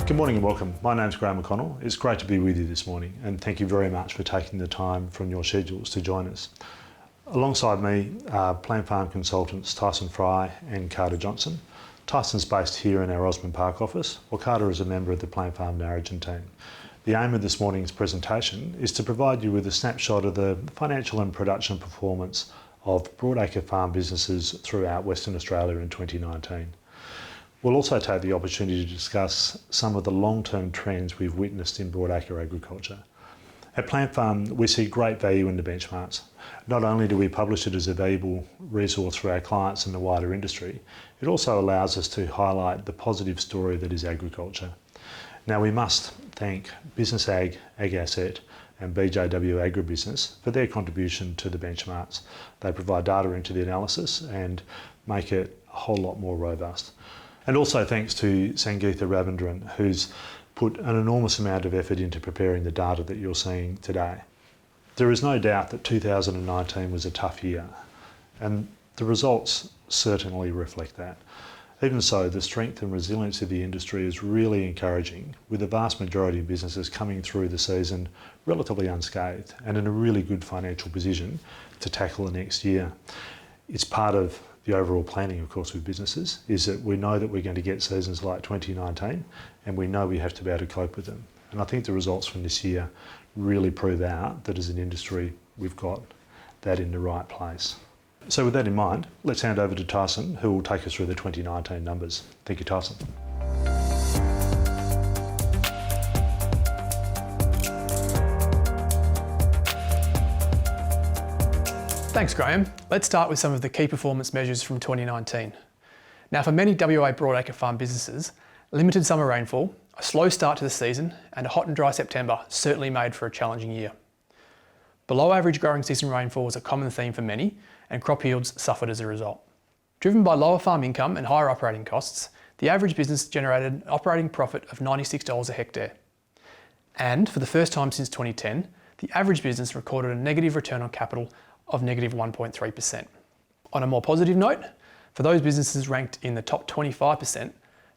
Good morning and welcome. My name's Graham McConnell. It's great to be with you this morning and thank you very much for taking the time from your schedules to join us. Alongside me are Planfarm consultants Tyson Fry and Carter Johnson. Tyson's based here in our Osborne Park office, while Carter is a member of the Planfarm Narrogin team. The aim of this morning's presentation is to provide you with a snapshot of the financial and production performance of Broadacre farm businesses throughout Western Australia in 2019. We'll also take the opportunity to discuss some of the long-term trends we've witnessed in Broadacre agriculture. At Planfarm, we see great value in the benchmarks. Not only do we publish it as a valuable resource for our clients and the wider industry, it also allows us to highlight the positive story that is agriculture. Now, we must thank Business Ag, Ag Asset and BJW Agribusiness for their contribution to the benchmarks. They provide data into the analysis and make it a whole lot more robust. And also thanks to Sangeetha Ravindran, who's put an enormous amount of effort into preparing the data that you're seeing today. There is no doubt that 2019 was a tough year, and the results certainly reflect that. Even so, the strength and resilience of the industry is really encouraging, with the vast majority of businesses coming through the season relatively unscathed and in a really good financial position to tackle the next year. It's part of the overall planning, of course, with businesses, is that we know that we're going to get seasons like 2019 and we know we have to be able to cope with them. And I think the results from this year really prove out that as an industry, we've got that in the right place. So with that in mind, let's hand over to Tyson, who will take us through the 2019 numbers. Thank you, Tyson. Thanks, Graham. Let's start with some of the key performance measures from 2019. Now, for many WA Broadacre farm businesses, limited summer rainfall, a slow start to the season, and a hot and dry September certainly made for a challenging year. Below average growing season rainfall was a common theme for many, and crop yields suffered as a result. Driven by lower farm income and higher operating costs, the average business generated an operating profit of $96 a hectare. And for the first time since 2010, the average business recorded a negative return on capital of negative 1.3%. On a more positive note, for those businesses ranked in the top 25%,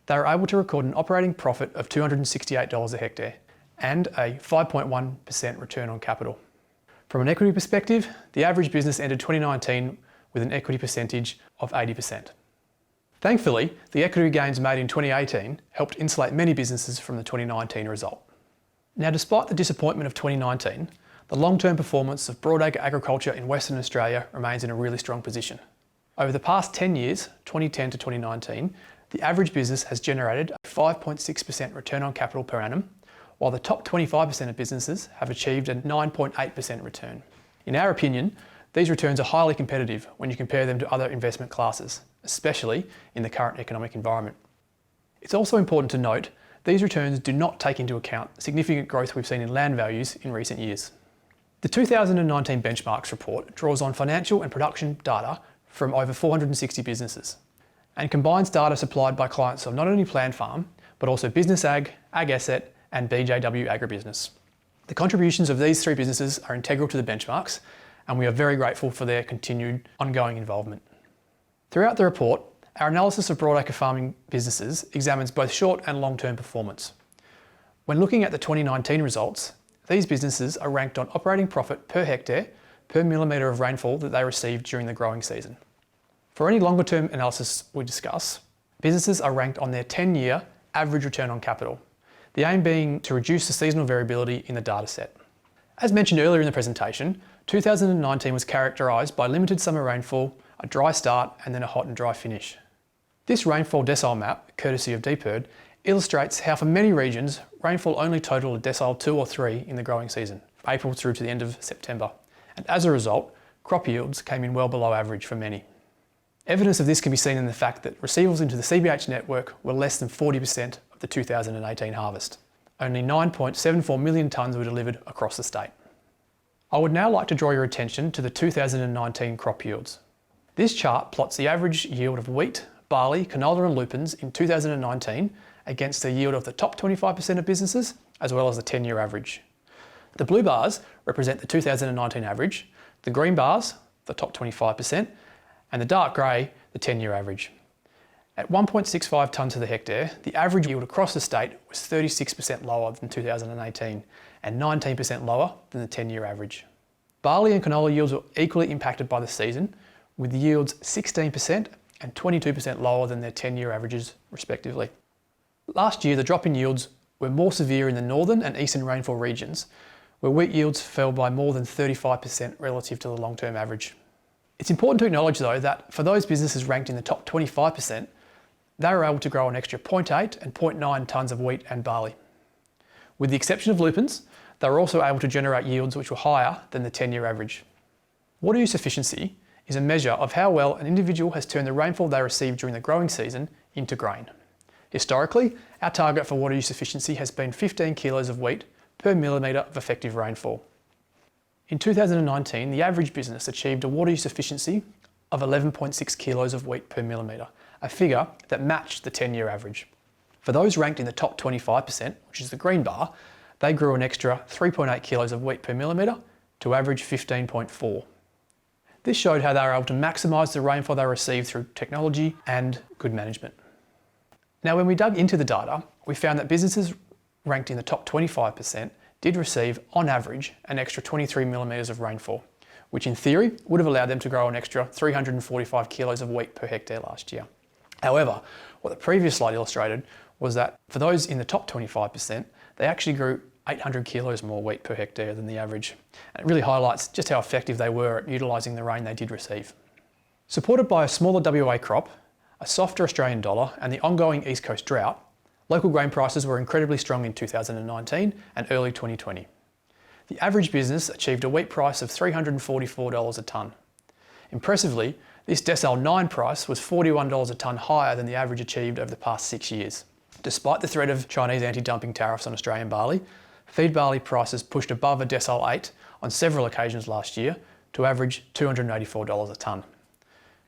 they were able to record an operating profit of $268 a hectare and a 5.1% return on capital. From an equity perspective, the average business ended 2019 with an equity percentage of 80%. Thankfully, the equity gains made in 2018 helped insulate many businesses from the 2019 result. Now, despite the disappointment of 2019, the long-term performance of Broadacre agriculture in Western Australia remains in a really strong position. Over the past 10 years, 2010 to 2019, the average business has generated a 5.6% return on capital per annum, while the top 25% of businesses have achieved a 9.8% return. In our opinion, these returns are highly competitive when you compare them to other investment classes, especially in the current economic environment. It's also important to note these returns do not take into account the significant growth we've seen in land values in recent years. The 2019 Benchmarks report draws on financial and production data from over 460 businesses and combines data supplied by clients of not only Planfarm, but also Business Ag, Ag Asset and BJW Agribusiness. The contributions of these three businesses are integral to the benchmarks, and we are very grateful for their continued ongoing involvement. Throughout the report, our analysis of Broadacre farming businesses examines both short and long-term performance. When looking at the 2019 results, these businesses are ranked on operating profit per hectare per millimetre of rainfall that they received during the growing season. For any longer term analysis we discuss, businesses are ranked on their 10-year average return on capital, the aim being to reduce the seasonal variability in the data set. As mentioned earlier in the presentation, 2019 was characterised by limited summer rainfall, a dry start and then a hot and dry finish. This rainfall decile map, courtesy of DPIRD, illustrates how for many regions, rainfall only totaled a decile 2 or 3 in the growing season, April through to the end of September, and as a result, crop yields came in well below average for many. Evidence of this can be seen in the fact that receivables into the CBH network were less than 40% of the 2018 harvest. Only 9.74 million tonnes were delivered across the state. I would now like to draw your attention to the 2019 crop yields. This chart plots the average yield of wheat, barley, canola and lupins in 2019 against the yield of the top 25% of businesses, as well as the 10-year average. The blue bars represent the 2019 average, the green bars, the top 25%, and the dark grey, the 10-year average. At 1.65 tonnes to the hectare, the average yield across the state was 36% lower than 2018 and 19% lower than the 10-year average. Barley and canola yields were equally impacted by the season, with yields 16% and 22% lower than their 10-year averages, respectively. Last year, the drop in yields were more severe in the northern and eastern rainfall regions, where wheat yields fell by more than 35% relative to the long-term average. It's important to acknowledge, though, that for those businesses ranked in the top 25%, they were able to grow an extra 0.8 and 0.9 tonnes of wheat and barley. With the exception of lupins, they were also able to generate yields which were higher than the 10-year average. Water use efficiency is a measure of how well an individual has turned the rainfall they received during the growing season into grain. Historically, our target for water use efficiency has been 15 kilos of wheat per millimetre of effective rainfall. In 2019, the average business achieved a water use efficiency of 11.6 kilos of wheat per millimetre, a figure that matched the 10-year average. For those ranked in the top 25%, which is the green bar, they grew an extra 3.8 kilos of wheat per millimetre to average 15.4. This showed how they were able to maximise the rainfall they received through technology and good management. Now, when we dug into the data, we found that businesses ranked in the top 25% did receive, on average, an extra 23 millimetres of rainfall, which in theory would have allowed them to grow an extra 345 kilos of wheat per hectare last year. However, what the previous slide illustrated was that for those in the top 25%, they actually grew 800 kilos more wheat per hectare than the average. And it really highlights just how effective they were at utilising the rain they did receive. Supported by a smaller WA crop, a softer Australian dollar and the ongoing East Coast drought, local grain prices were incredibly strong in 2019 and early 2020. The average business achieved a wheat price of $344 a tonne. Impressively, this decile 9 price was $41 a tonne higher than the average achieved over the past 6 years. Despite the threat of Chinese anti-dumping tariffs on Australian barley, feed barley prices pushed above a decile 8 on several occasions last year to average $284 a tonne.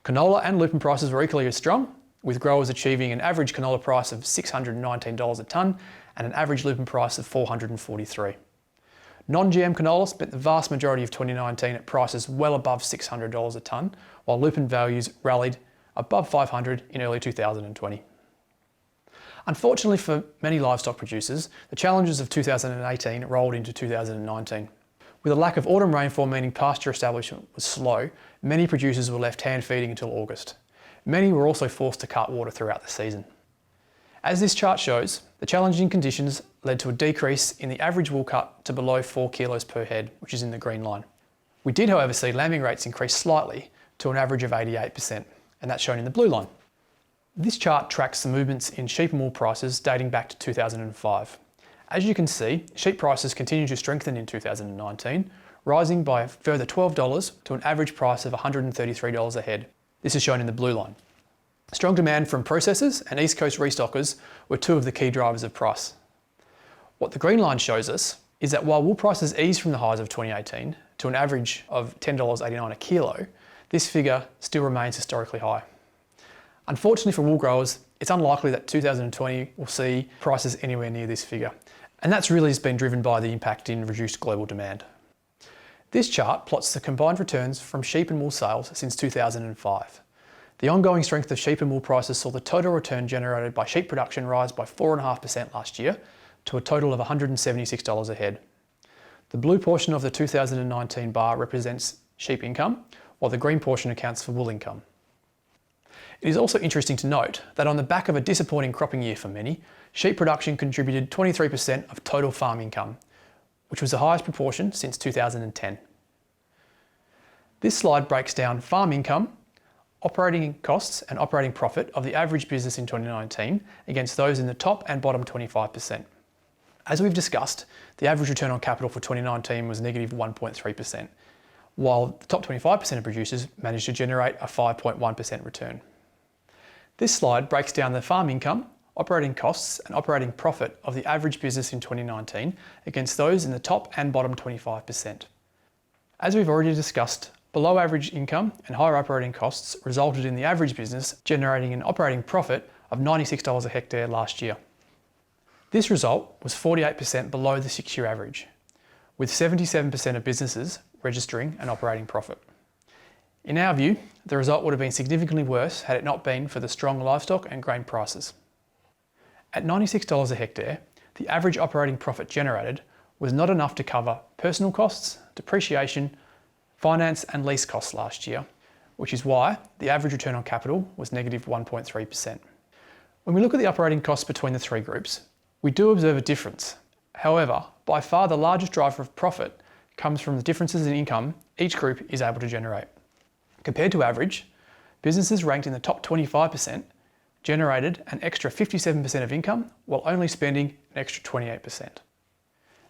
Canola and lupin prices were equally as strong, with growers achieving an average canola price of $619 a tonne and an average lupin price of $443. Non-GM canola spent the vast majority of 2019 at prices well above $600 a tonne, while lupin values rallied above $500 in early 2020. Unfortunately for many livestock producers, the challenges of 2018 rolled into 2019. With a lack of autumn rainfall meaning pasture establishment was slow, many producers were left hand feeding until August. Many were also forced to cut water throughout the season. As this chart shows, the challenging conditions led to a decrease in the average wool cut to below 4 kilos per head, which is in the green line. We did, however, see lambing rates increase slightly to an average of 88%, and that's shown in the blue line. This chart tracks the movements in sheep and wool prices dating back to 2005. As you can see, sheep prices continued to strengthen in 2019, rising by a further $12 to an average price of $133 a head. This is shown in the blue line. Strong demand from processors and East Coast restockers were two of the key drivers of price. What the green line shows us is that while wool prices eased from the highs of 2018 to an average of $10.89 a kilo, this figure still remains historically high. Unfortunately for wool growers, it's unlikely that 2020 will see prices anywhere near this figure, and that's really just been driven by the impact in reduced global demand. This chart plots the combined returns from sheep and wool sales since 2005. The ongoing strength of sheep and wool prices saw the total return generated by sheep production rise by 4.5% last year to a total of $176 a head. The blue portion of the 2019 bar represents sheep income, while the green portion accounts for wool income. It is also interesting to note that on the back of a disappointing cropping year for many, sheep production contributed 23% of total farm income, which was the highest proportion since 2010. This slide breaks down farm income, operating costs and operating profit of the average business in 2019 against those in the top and bottom 25%. As we've discussed, the average return on capital for 2019 was negative 1.3%, while the top 25% of producers managed to generate a 5.1% return. This slide breaks down the farm income, operating costs and operating profit of the average business in 2019 against those in the top and bottom 25%. As we've already discussed, below average income and higher operating costs resulted in the average business generating an operating profit of $96 a hectare last year. This result was 48% below the 6-year average, with 77% of businesses registering an operating profit. In our view, the result would have been significantly worse had it not been for the strong livestock and grain prices. At $96 a hectare, the average operating profit generated was not enough to cover personal costs, depreciation, finance and lease costs last year, which is why the average return on capital was negative 1.3%. When we look at the operating costs between the three groups, we do observe a difference. However, by far the largest driver of profit comes from the differences in income each group is able to generate. Compared to average, businesses ranked in the top 25% generated an extra 57% of income while only spending an extra 28%.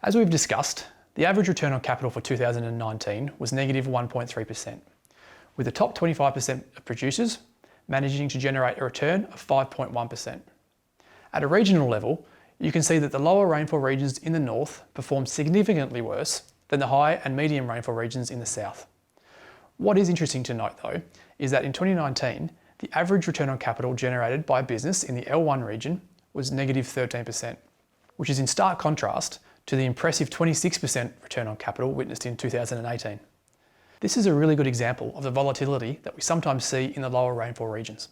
As we've discussed, the average return on capital for 2019 was negative 1.3%, with the top 25% of producers managing to generate a return of 5.1%. At a regional level, you can see that the lower rainfall regions in the north performed significantly worse than the high and medium rainfall regions in the south. What is interesting to note though, is that in 2019, the average return on capital generated by a business in the L1 region was negative 13%, which is in stark contrast to the impressive 26% return on capital witnessed in 2018. This is a really good example of the volatility that we sometimes see in the lower rainfall regions.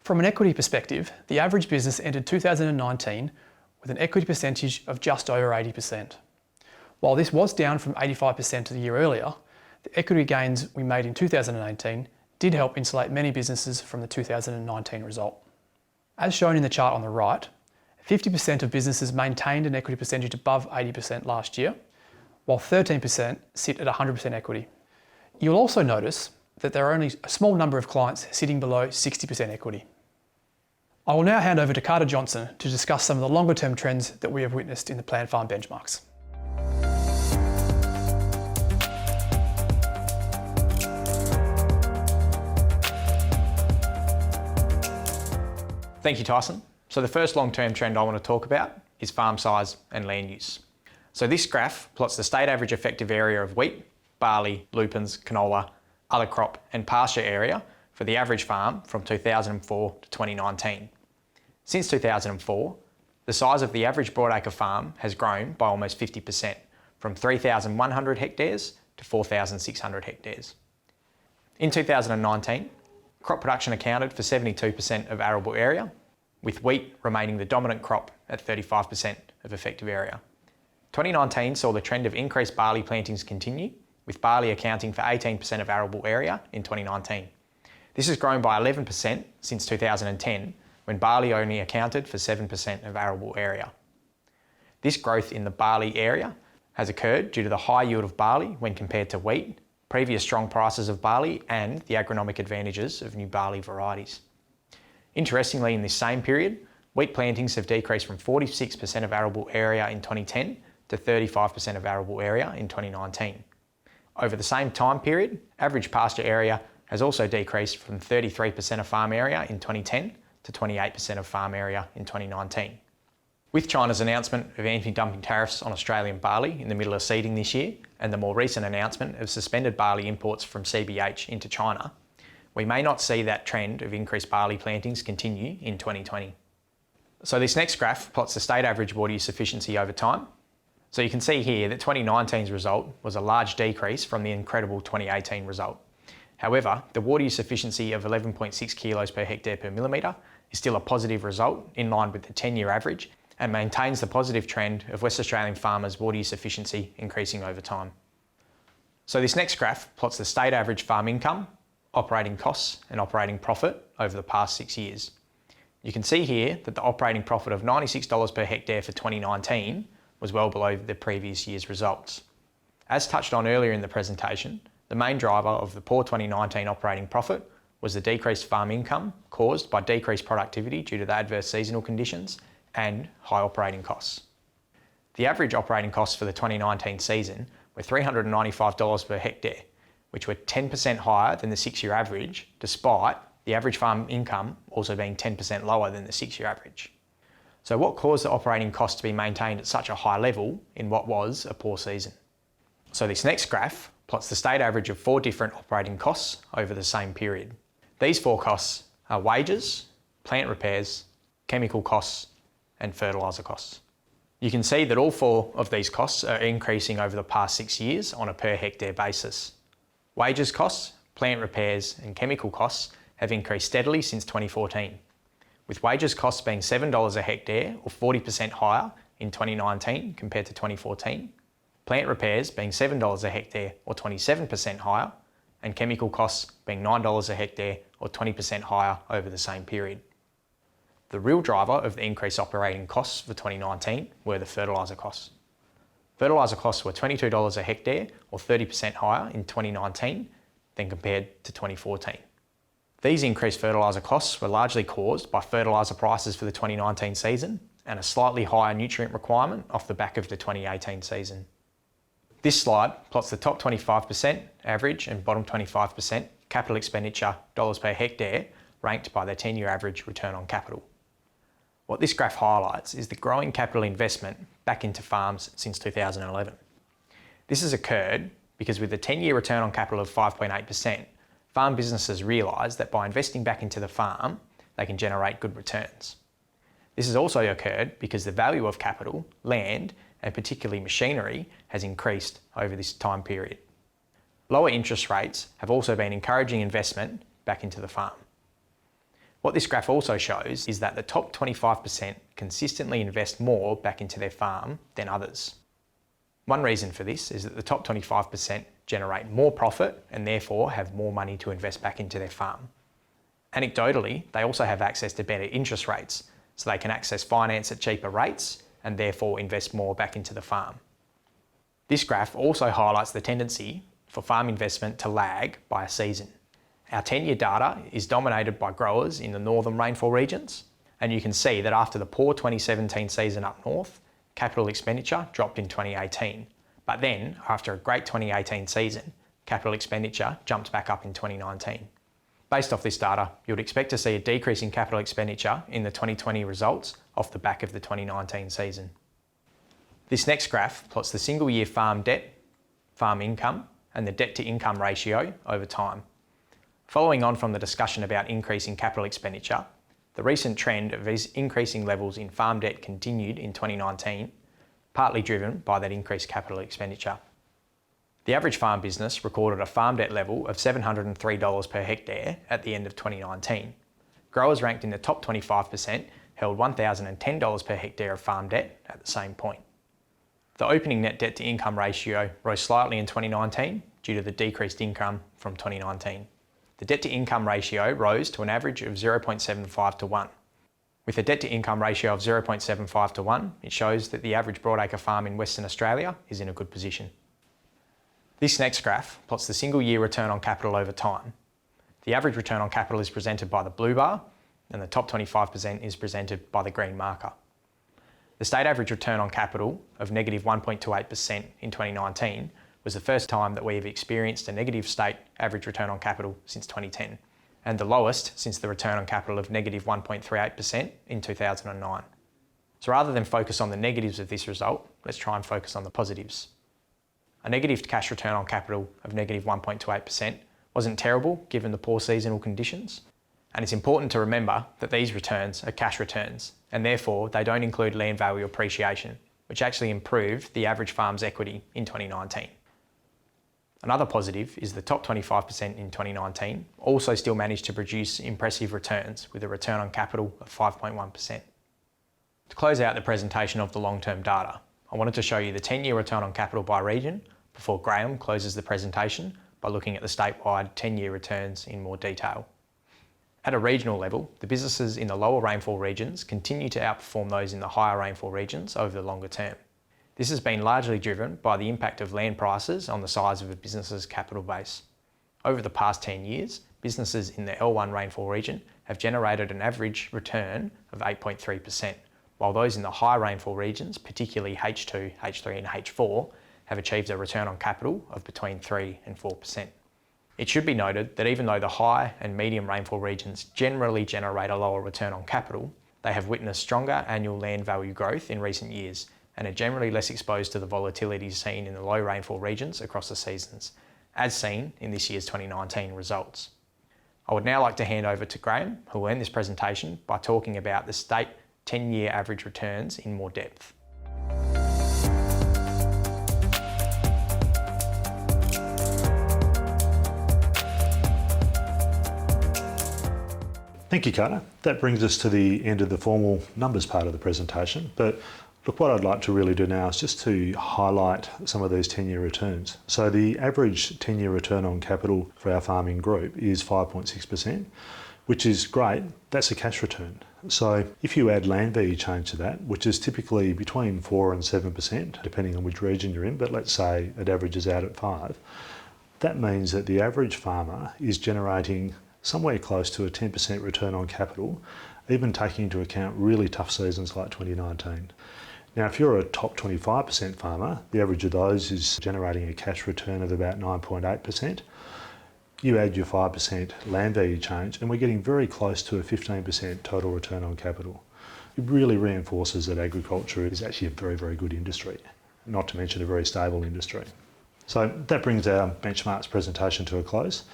From an equity perspective, the average business entered 2019 with an equity percentage of just over 80%. While this was down from 85% the year earlier, the equity gains we made in 2018 did help insulate many businesses from the 2019 result. As shown in the chart on the right, 50% of businesses maintained an equity percentage above 80% last year, while 13% sit at 100% equity. You'll also notice that there are only a small number of clients sitting below 60% equity. I will now hand over to Carter Johnson to discuss some of the longer term trends that we have witnessed in the Planfarm Benchmarks. Thank you, Tyson. So the first long-term trend I want to talk about is farm size and land use. So this graph plots the state average effective area of wheat, barley, lupins, canola, other crop and pasture area for the average farm from 2004 to 2019. Since 2004, the size of the average Broadacre farm has grown by almost 50%, from 3,100 hectares to 4,600 hectares. In 2019, crop production accounted for 72% of arable area, with wheat remaining the dominant crop at 35% of effective area. 2019 saw the trend of increased barley plantings continue, with barley accounting for 18% of arable area in 2019. This has grown by 11% since 2010, when barley only accounted for 7% of arable area. This growth in the barley area has occurred due to the high yield of barley when compared to wheat, previous strong prices of barley and the agronomic advantages of new barley varieties. Interestingly, in this same period, wheat plantings have decreased from 46% of arable area in 2010 to 35% of arable area in 2019. Over the same time period, average pasture area has also decreased from 33% of farm area in 2010 to 28% of farm area in 2019. With China's announcement of anti-dumping tariffs on Australian barley in the middle of seeding this year, and the more recent announcement of suspended barley imports from CBH into China, we may not see that trend of increased barley plantings continue in 2020. So this next graph plots the state average water use efficiency over time. So you can see here that 2019's result was a large decrease from the incredible 2018 result. However, the water use efficiency of 11.6 kilos per hectare per millimetre is still a positive result in line with the 10-year average and maintains the positive trend of West Australian farmers' water use efficiency increasing over time. So this next graph plots the state average farm income, operating costs and operating profit over the past 6 years. You can see here that the operating profit of $96 per hectare for 2019 was well below the previous year's results. As touched on earlier in the presentation, the main driver of the poor 2019 operating profit was the decreased farm income caused by decreased productivity due to the adverse seasonal conditions and high operating costs. The average operating costs for the 2019 season were $395 per hectare, which were 10% higher than the 6-year average, despite the average farm income also being 10% lower than the 6-year average. So what caused the operating costs to be maintained at such a high level in what was a poor season? So this next graph plots the state average of 4 different operating costs over the same period. These 4 costs are wages, plant repairs, chemical costs, and fertiliser costs. You can see that all 4 of these costs are increasing over the past 6 years on a per hectare basis. Wages costs, plant repairs and chemical costs have increased steadily since 2014, with wages costs being $7 a hectare or 40% higher in 2019 compared to 2014, plant repairs being $7 a hectare or 27% higher, and chemical costs being $9 a hectare or 20% higher over the same period. The real driver of the increased operating costs for 2019 were the fertiliser costs. Fertiliser costs were $22 a hectare or 30% higher in 2019 than compared to 2014. These increased fertiliser costs were largely caused by fertiliser prices for the 2019 season and a slightly higher nutrient requirement off the back of the 2018 season. This slide plots the top 25% average and bottom 25% capital expenditure dollars per hectare ranked by their 10-year average return on capital. What this graph highlights is the growing capital investment back into farms since 2011. This has occurred because with a 10-year return on capital of 5.8%, farm businesses realise that by investing back into the farm, they can generate good returns. This has also occurred because the value of capital, land, and particularly machinery has increased over this time period. Lower interest rates have also been encouraging investment back into the farm. What this graph also shows is that the top 25% consistently invest more back into their farm than others. One reason for this is that the top 25% generate more profit and therefore have more money to invest back into their farm. Anecdotally, they also have access to better interest rates, so they can access finance at cheaper rates and therefore invest more back into the farm. This graph also highlights the tendency for farm investment to lag by a season. Our 10-year data is dominated by growers in the northern rainfall regions, and you can see that after the poor 2017 season up north, capital expenditure dropped in 2018. But then, after a great 2018 season, capital expenditure jumped back up in 2019. Based off this data, you would expect to see a decrease in capital expenditure in the 2020 results off the back of the 2019 season. This next graph plots the single year farm debt, farm income, and the debt to income ratio over time. Following on from the discussion about increasing capital expenditure, the recent trend of these increasing levels in farm debt continued in 2019, partly driven by that increased capital expenditure. The average farm business recorded a farm debt level of $703 per hectare at the end of 2019. Growers ranked in the top 25% held $1,010 per hectare of farm debt at the same point. The opening net debt to income ratio rose slightly in 2019 due to the decreased income from 2019. The debt to income ratio rose to an average of 0.75 to 1. With a debt to income ratio of 0.75 to 1, it shows that the average broadacre farm in Western Australia is in a good position. This next graph plots the single year return on capital over time. The average return on capital is presented by the blue bar, and the top 25% is presented by the green marker. The state average return on capital of negative 1.28% in 2019 was the first time that we have experienced a negative state average return on capital since 2010, and the lowest since the return on capital of negative 1.38% in 2009. So rather than focus on the negatives of this result, let's try and focus on the positives. A negative cash return on capital of negative 1.28% wasn't terrible given the poor seasonal conditions, and it's important to remember that these returns are cash returns, and therefore they don't include land value appreciation, which actually improved the average farm's equity in 2019. Another positive is the top 25% in 2019 also still managed to produce impressive returns with a return on capital of 5.1%. To close out the presentation of the long-term data, I wanted to show you the 10-year return on capital by region before Graham closes the presentation by looking at the statewide 10-year returns in more detail. At a regional level, the businesses in the lower rainfall regions continue to outperform those in the higher rainfall regions over the longer term. This has been largely driven by the impact of land prices on the size of a business's capital base. Over the past 10 years, businesses in the L1 rainfall region have generated an average return of 8.3%, while those in the high rainfall regions, particularly H2, H3 and H4, have achieved a return on capital of between 3 and 4%. It should be noted that even though the high and medium rainfall regions generally generate a lower return on capital, they have witnessed stronger annual land value growth in recent years and are generally less exposed to the volatility seen in the low rainfall regions across the seasons, as seen in this year's 2019 results. I would now like to hand over to Graham, who will end this presentation by talking about the state 10-year average returns in more depth. Thank you, Carter. That brings us to the end of the formal numbers part of the presentation. But look, what I'd like to really do now is just to highlight some of these 10-year returns. So the average 10-year return on capital for our farming group is 5.6%, which is great. That's a cash return. So if you add land value change to that, which is typically between 4 and 7%, depending on which region you're in, but let's say it averages out at 5, that means that the average farmer is generating somewhere close to a 10% return on capital, even taking into account really tough seasons like 2019. Now, if you're a top 25% farmer, the average of those is generating a cash return of about 9.8%. You add your 5% land value change, and we're getting very close to a 15% total return on capital. It really reinforces that agriculture is actually a very, very good industry, not to mention a very stable industry. So that brings our benchmarks presentation to a close.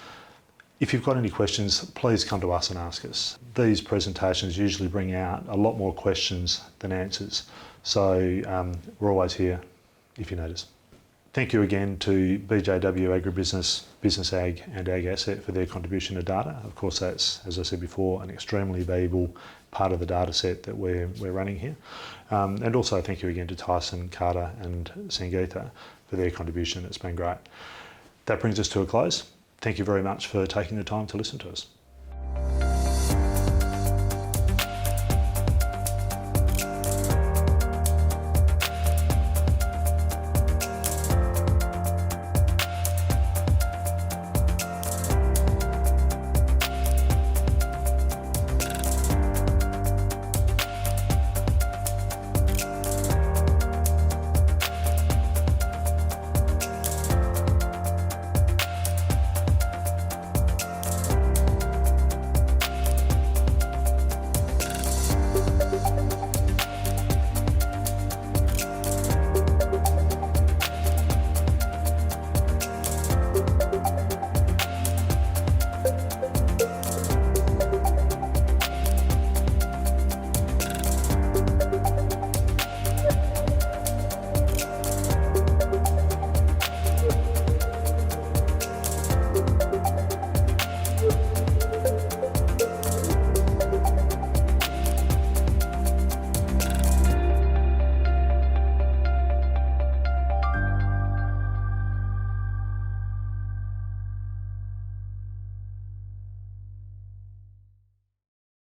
If you've got any questions, please come to us and ask us. These presentations usually bring out a lot more questions than answers. So we're always here if you need us. Thank you again to BJW Agribusiness, Business Ag and Ag Asset for their contribution to data. Of course, that's, as I said before, an extremely valuable part of the data set that we're running here. And also thank you again to Tyson, Carter and Sangeetha for their contribution. It's been great. That brings us to a close. Thank you very much for taking the time to listen to us.